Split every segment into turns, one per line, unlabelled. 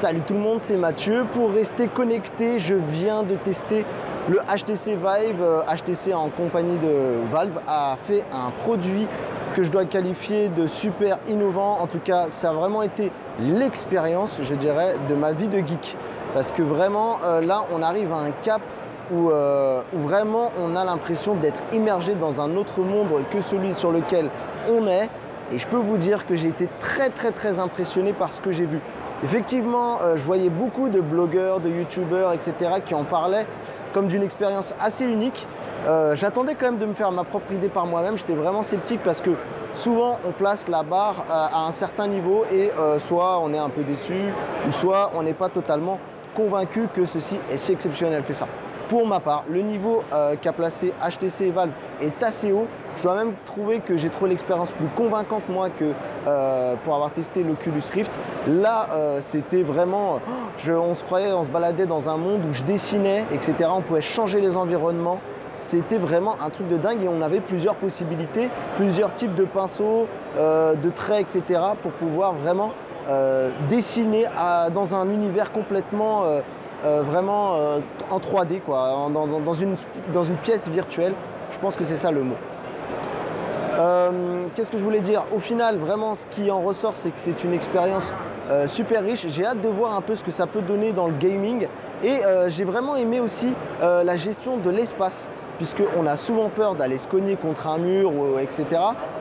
Salut tout le monde, c'est Mathieu. Pour rester connecté, je viens de tester le HTC Vive. HTC en compagnie de Valve a fait un produit que je dois qualifier de super innovant. En tout cas, ça a vraiment été l'expérience, je dirais, de ma vie de geek. Parce que vraiment, là, on arrive à un cap où vraiment on a l'impression d'être immergé dans un autre monde que celui sur lequel on est. Et je peux vous dire que j'ai été très impressionné par ce que j'ai vu. Effectivement, je voyais beaucoup de blogueurs, de youtubeurs, etc. qui en parlaient comme d'une expérience assez unique. J'attendais quand même de me faire ma propre idée par moi-même. J'étais vraiment sceptique parce que souvent on place la barre à un certain niveau et soit on est un peu déçu ou soit on n'est pas totalement convaincu que ceci est si exceptionnel que ça. Pour ma part, le niveau qu'a placé HTC et Valve est assez haut. Je dois même trouver que j'ai trouvé l'expérience plus convaincante moi que pour avoir testé l'Oculus Rift. Là, c'était vraiment, on se croyait, on se baladait dans un monde où je dessinais, etc. On pouvait changer les environnements. C'était vraiment un truc de dingue et on avait plusieurs possibilités, plusieurs types de pinceaux, de traits, etc. pour pouvoir vraiment dessiner dans un univers complètement vraiment en 3D, quoi, dans une pièce virtuelle. Je pense que c'est ça le mot. Qu'est-ce que je voulais dire? Au final, vraiment, ce qui en ressort, c'est que c'est une expérience super riche. J'ai hâte de voir un peu ce que ça peut donner dans le gaming. Et j'ai vraiment aimé aussi la gestion de l'espace, puisqu'on a souvent peur d'aller se cogner contre un mur, etc.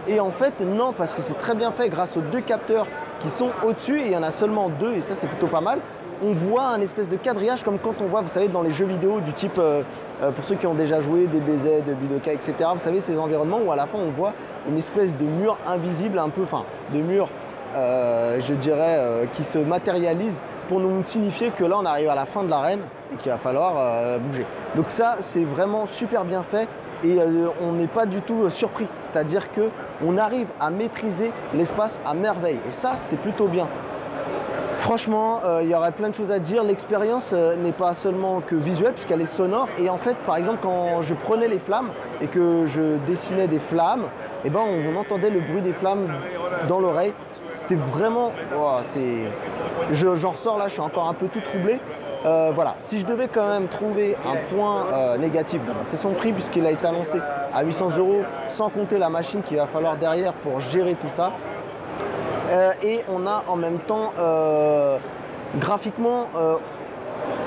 Et en fait, non, parce que c'est très bien fait grâce aux deux capteurs qui sont au-dessus. Et il y en a seulement deux, et ça, c'est plutôt pas mal. On voit un espèce de quadrillage comme quand on voit, vous savez, dans les jeux vidéo du type, pour ceux qui ont déjà joué, DBZ, Budokai, etc. Vous savez, ces environnements où à la fin on voit une espèce de mur invisible, un peu, enfin, de mur, je dirais, qui se matérialise pour nous signifier que là on arrive à la fin de l'arène et qu'il va falloir bouger. Donc ça, c'est vraiment super bien fait et on n'est pas du tout surpris. C'est-à-dire qu'on arrive à maîtriser l'espace à merveille et ça, c'est plutôt bien. Franchement, il y aurait plein de choses à dire. L'expérience n'est pas seulement que visuelle puisqu'elle est sonore. Et en fait, par exemple, quand je prenais les flammes et que je dessinais des flammes, eh ben, on entendait le bruit des flammes dans l'oreille. C'était vraiment... Oh, j'en ressors là, je suis encore un peu tout troublé. Voilà, si je devais quand même trouver un point négatif, c'est son prix puisqu'il a été annoncé à 800 €, sans compter la machine qu'il va falloir derrière pour gérer tout ça. Et on a en même temps, graphiquement,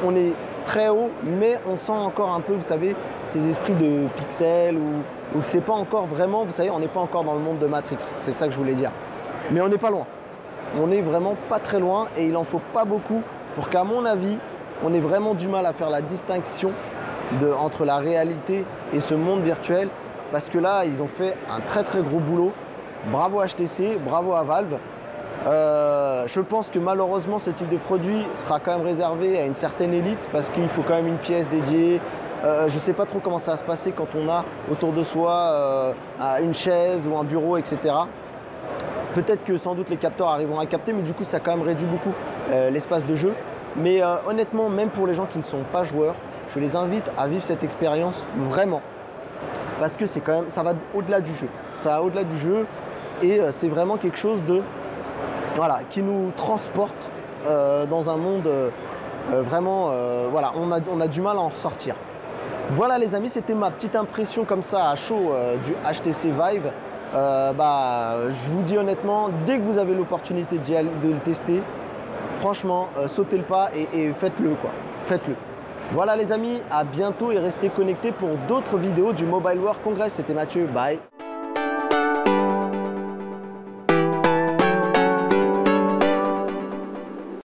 on est très haut, mais on sent encore un peu, vous savez, ces esprits de pixels où c'est pas encore vraiment, vous savez, on n'est pas encore dans le monde de Matrix, c'est ça que je voulais dire. Mais on n'est pas loin. On n'est vraiment pas très loin et il en faut pas beaucoup pour qu'à mon avis, on ait vraiment du mal à faire la distinction entre la réalité et ce monde virtuel, parce que là, ils ont fait un très gros boulot. Bravo HTC, bravo à Valve. Je pense que malheureusement ce type de produit sera quand même réservé à une certaine élite parce qu'il faut quand même une pièce dédiée. Je ne sais pas trop comment ça va se passer quand on a autour de soi une chaise ou un bureau, etc. Peut-être que sans doute les capteurs arriveront à capter, mais du coup ça a quand même réduit beaucoup l'espace de jeu. Mais honnêtement, même pour les gens qui ne sont pas joueurs, je les invite à vivre cette expérience vraiment. Parce que c'est quand même, ça va au-delà du jeu. Ça va au-delà du jeu et c'est vraiment quelque chose de, voilà, qui nous transporte dans un monde vraiment, voilà, on a du mal à en ressortir. Voilà les amis, c'était ma petite impression comme ça à chaud du HTC Vive. Je vous dis honnêtement, dès que vous avez l'opportunité de le tester, franchement, sautez le pas et faites-le, quoi. Faites-le. Voilà les amis, à bientôt et restez connectés pour d'autres vidéos du Mobile World Congress. C'était Mathieu, bye.